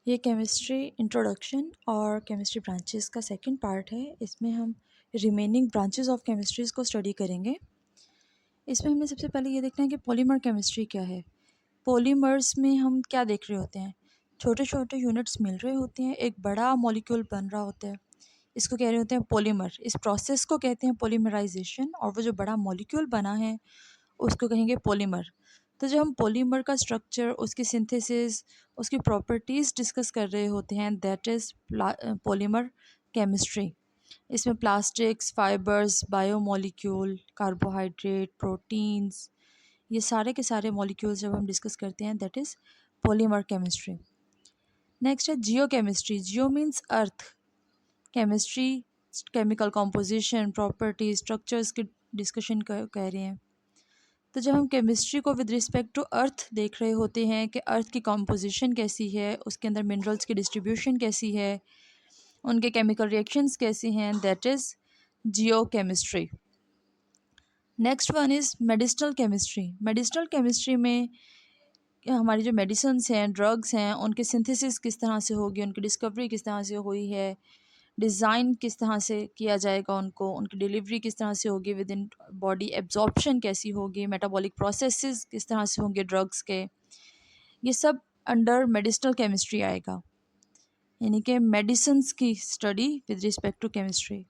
ये chemistry introduction और chemistry branches का सेकंड पार्ट है। इसमें हम रिमेनिंग ब्रांचेस ऑफ केमिस्ट्रीज को स्टडी करेंगे। इसमें हमने सबसे पहले ये देखना है कि पॉलीमर केमिस्ट्री क्या है। पॉलीमर्स में हम क्या देख रहे होते हैं, छोटे छोटे यूनिट्स मिल रहे होते हैं, एक बड़ा मॉलिक्यूल बन रहा होता है, इसको कह रहे होते हैं पॉलीमर। इस प्रोसेस को कहते हैं पॉलीमराइजेशन, और वो जो बड़ा मॉलिक्यूल बना है उसको कहेंगे पॉलीमर। तो जब हम पॉलीमर का स्ट्रक्चर, उसकी सिंथेसिस, उसकी प्रॉपर्टीज़ डिस्कस कर रहे होते हैं, दैट इज़ पॉलीमर केमिस्ट्री। इसमें plastics, fibres, biomolecule, carbohydrate, proteins, ये सारे के सारे मॉलिक्यूल्स जब हम डिस्कस करते हैं, that is polymer chemistry. Next है geo chemistry. Geo means earth. Chemistry chemical composition, property, structures की डिस्कशन कह रहे हैं। तो जब हम केमिस्ट्री को विद रिस्पेक्ट टू अर्थ देख रहे होते हैं कि अर्थ की कॉम्पोजिशन कैसी है, उसके अंदर मिनरल्स की डिस्ट्रीब्यूशन कैसी है, उनके केमिकल रिएक्शंस कैसे हैं, that is Jio chemistry. Next one is medicinal chemistry. Medicinal chemistry में हमारी जो मेडिसिन्स हैं, ड्रग्स हैं, उनके सिंथेसिस किस तरह से होगी, उनकी डिस्कवरी किस तरह से हुई है, डिज़ाइन किस तरह से किया जाएगा उनको, उनकी डिलीवरी किस तरह से होगी विद इन बॉडी, एब्जॉर्प्शन कैसी होगी, मेटाबॉलिक प्रोसेसेस किस तरह से होंगे ड्रग्स के, ये सब अंडर मेडिसिनल केमिस्ट्री आएगा, यानी कि मेडिसिन्स की study with respect to chemistry.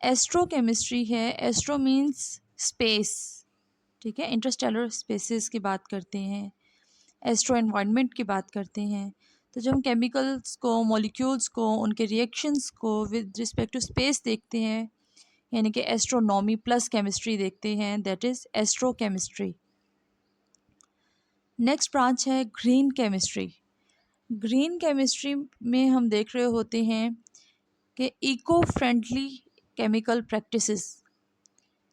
Astro chemistry है। एस्ट्रो मीन्स स्पेस, ठीक है, इंटरस्टेलर स्पेसेस की बात करते हैं, एस्ट्रो एनवायरनमेंट की बात करते हैं। तो जब हम केमिकल्स को, मॉलिक्यूल्स को, उनके रिएक्शंस को विद रिस्पेक्ट टू स्पेस देखते हैं, यानी कि एस्ट्रोनॉमी प्लस केमिस्ट्री देखते हैं, that is astro chemistry. Next branch है ग्रीन केमिस्ट्री। ग्रीन केमिस्ट्री में हम देख रहे होते हैं कि इको फ्रेंडली केमिकल प्रैक्टिसेस,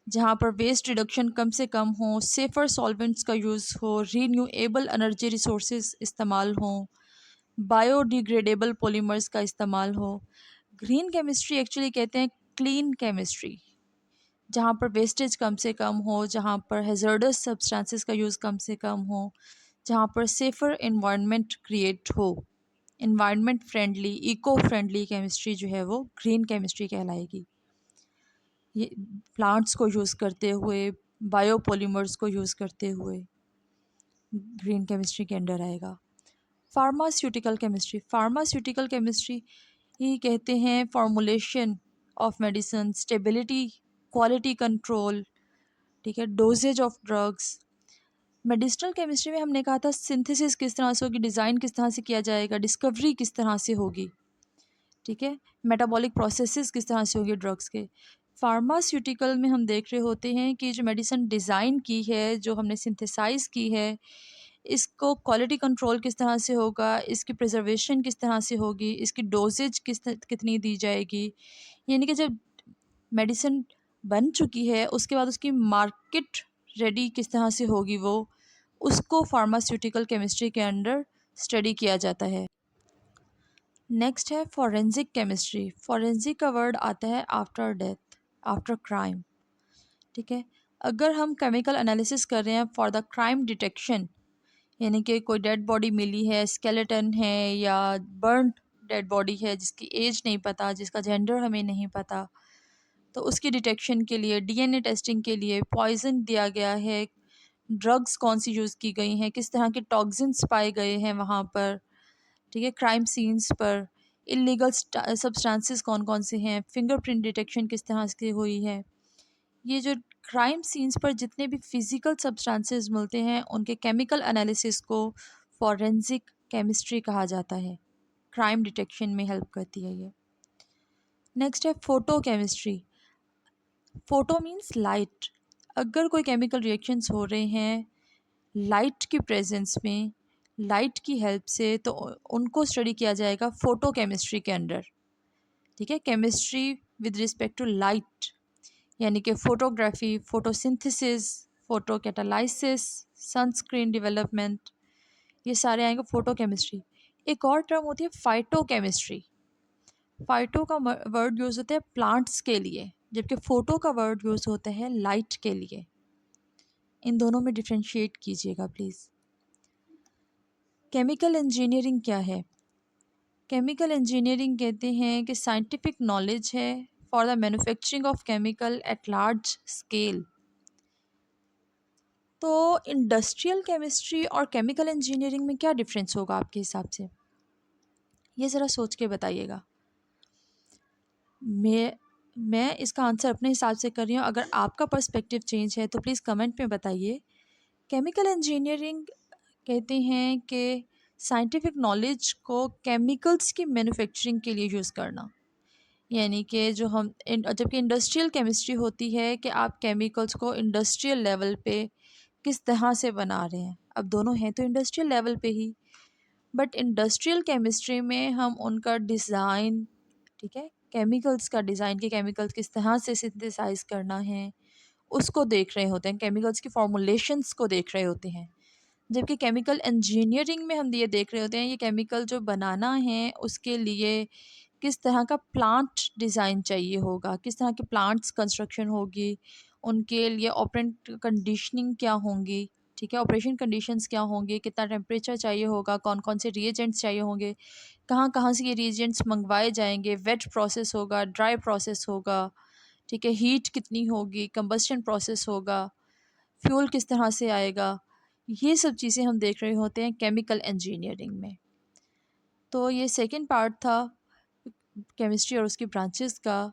जहाँ पर वेस्ट रिडक्शन कम से कम हो, सेफ़र सॉल्वेंट्स का यूज़ हो, रीन्यूएबल एनर्जी रिसोर्सेज इस्तेमाल हों, बायोडिग्रेडेबल पॉलीमर्स का इस्तेमाल हो। ग्रीन केमिस्ट्री एक्चुअली कहते हैं क्लीन केमिस्ट्री, जहाँ पर वेस्टेज कम से कम हो, जहाँ पर हैज़र्डस सब्सटेंसेस का यूज़ कम से कम हो, जहाँ पर सेफ़र इन्वायरमेंट क्रिएट हो। Environment friendly, eco friendly chemistry जो है वो ग्रीन केमिस्ट्री कहलाएगी। ये प्लांट्स को यूज़ करते हुए, बायोपॉलीमर्स को यूज़ करते हुए ग्रीन केमिस्ट्री के अंडर आएगा। Pharmaceutical chemistry. फार्मास्यूटिकल केमिस्ट्री ही कहते हैं formulation of medicine, stability, quality control, ठीक है, dosages of drugs. Medicinal chemistry में हमने कहा था सिंथेसिस किस तरह से होगी, डिज़ाइन किस तरह से किया जाएगा, डिस्कवरी किस तरह से होगी, ठीक है, मेटाबॉलिक प्रोसेसेस किस तरह से होगी ड्रग्स के। फार्मास्यूटिकल में हम देख रहे होते हैं कि जो मेडिसिन डिज़ाइन की है, जो हमने सिंथेसाइज़ की है, इसको क्वालिटी कंट्रोल किस तरह से होगा, इसकी प्रिजर्वेशन किस तरह से होगी, इसकी डोजेज कितनी दी जाएगी, यानी कि जब मेडिसिन बन चुकी है उसके बाद उसकी मार्केट रेडी किस तरह से होगी, वो उसको फार्मास्यूटिकल केमिस्ट्री के अंडर स्टडी किया जाता है। नेक्स्ट है फॉरेंसिक केमिस्ट्री। फॉरेंसिक का वर्ड आता है आफ्टर डेथ, आफ्टर क्राइम, ठीक है। अगर हम केमिकल एनालिसिस कर रहे हैं फॉर द क्राइम डिटेक्शन, यानी कि कोई डेड बॉडी मिली है, स्केलेटन है या बर्न डेड बॉडी है जिसकी एज नहीं पता, जिसका जेंडर हमें नहीं पता, तो उसकी डिटेक्शन के लिए, डीएनए टेस्टिंग के लिए पॉइजन दिया गया है, ड्रग्स कौन सी यूज़ की गई हैं, किस तरह के टॉक्सिन्स पाए गए हैं वहाँ पर, ठीक है, क्राइम सीन्स पर इलीगल सब्सटेंसेस कौन कौन से हैं, फिंगरप्रिंट डिटेक्शन किस तरह से हुई है। ये जो क्राइम सीन्स पर जितने भी फिज़िकल सब्सटेंसेस मिलते हैं उनके केमिकल एनालिसिस को फॉरेंसिक केमिस्ट्री कहा जाता है। क्राइम डिटेक्शन में हेल्प करती है ये। नेक्स्ट है photo chemistry. Photo means light. अगर कोई केमिकल रिएक्शंस हो रहे हैं लाइट की प्रेजेंस में, लाइट की हेल्प से, तो उनको स्टडी किया जाएगा फ़ोटो केमिस्ट्री के अंडर, ठीक है। Chemistry with respect to light, यानी कि photography, photosynthesis, photo catalysis, sunscreen development, ये सारे आएंगे फ़ोटो केमिस्ट्री। एक और टर्म होती है फ़ाइटो केमिस्ट्री। फ़ाइटो का वर्ड यूज़ होता है प्लांट्स के लिए, जबकि फ़ोटो का वर्ड यूज़ होता है लाइट के लिए। इन दोनों में डिफ्रेंशिएट कीजिएगा प्लीज़। केमिकल इंजीनियरिंग क्या है? केमिकल इंजीनियरिंग कहते हैं कि साइंटिफिक नॉलेज है for the manufacturing of chemical at large scale. तो इंडस्ट्रियल केमिस्ट्री और केमिकल इंजीनियरिंग में क्या डिफरेंस होगा आपके हिसाब से, ये ज़रा सोच के बताइएगा। मैं मैं इसका आंसर अपने हिसाब से कर रही हूँ, अगर आपका पर्सपेक्टिव चेंज है तो प्लीज़ कमेंट में बताइए। केमिकल इंजीनियरिंग कहते हैं कि साइंटिफिक नॉलेज को केमिकल्स की मैन्युफैक्चरिंग के लिए यूज़ करना, यानी कि जो हम जबकि इंडस्ट्रियल केमिस्ट्री होती है कि आप केमिकल्स को इंडस्ट्रियल लेवल पे किस तरह से बना रहे हैं। अब दोनों हैं तो इंडस्ट्रियल लेवल पे ही, बट इंडस्ट्रियल केमिस्ट्री में हम उनका डिज़ाइन, ठीक है, केमिकल्स का डिज़ाइन के केमिकल्स किस तरह से सिंथेसाइज करना है उसको देख रहे होते हैं, केमिकल्स की फॉर्मुलेशंस को देख रहे होते हैं। जबकि केमिकल इंजीनियरिंग में हम ये देख रहे होते हैं ये केमिकल जो बनाना है उसके लिए किस तरह का प्लांट डिज़ाइन चाहिए होगा, किस तरह के प्लांट्स कंस्ट्रक्शन होगी, उनके लिए ऑपरेंट कंडीशनिंग क्या होंगी, ठीक है, ऑपरेशन कंडीशंस क्या होंगे, कितना टेम्परेचर चाहिए होगा, कौन कौन से रिएजेंट्स चाहिए होंगे, कहाँ कहाँ से ये रिएजेंट्स मंगवाए जाएंगे, वेट प्रोसेस होगा, ड्राई प्रोसेस होगा, ठीक है, हीट कितनी होगी, कंबस्शन प्रोसेस होगा, फ्यूल किस तरह से आएगा, ये सब चीज़ें हम देख रहे होते हैं केमिकल इंजीनियरिंग में। तो ये सेकंड पार्ट था केमिस्ट्री और उसकी ब्रांचेस का,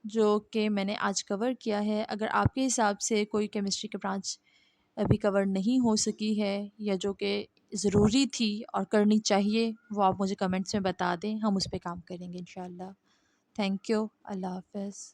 जो कि मैंने आज कवर किया है। अगर आपके हिसाब से कोई केमिस्ट्री की ब्रांच अभी कवर नहीं हो सकी है या जो कि ज़रूरी थी और करनी चाहिए, वो आप मुझे कमेंट्स में बता दें, हम उस पर काम करेंगे इंशाल्लाह। Thank you. अल्लाह हाफ़िज़।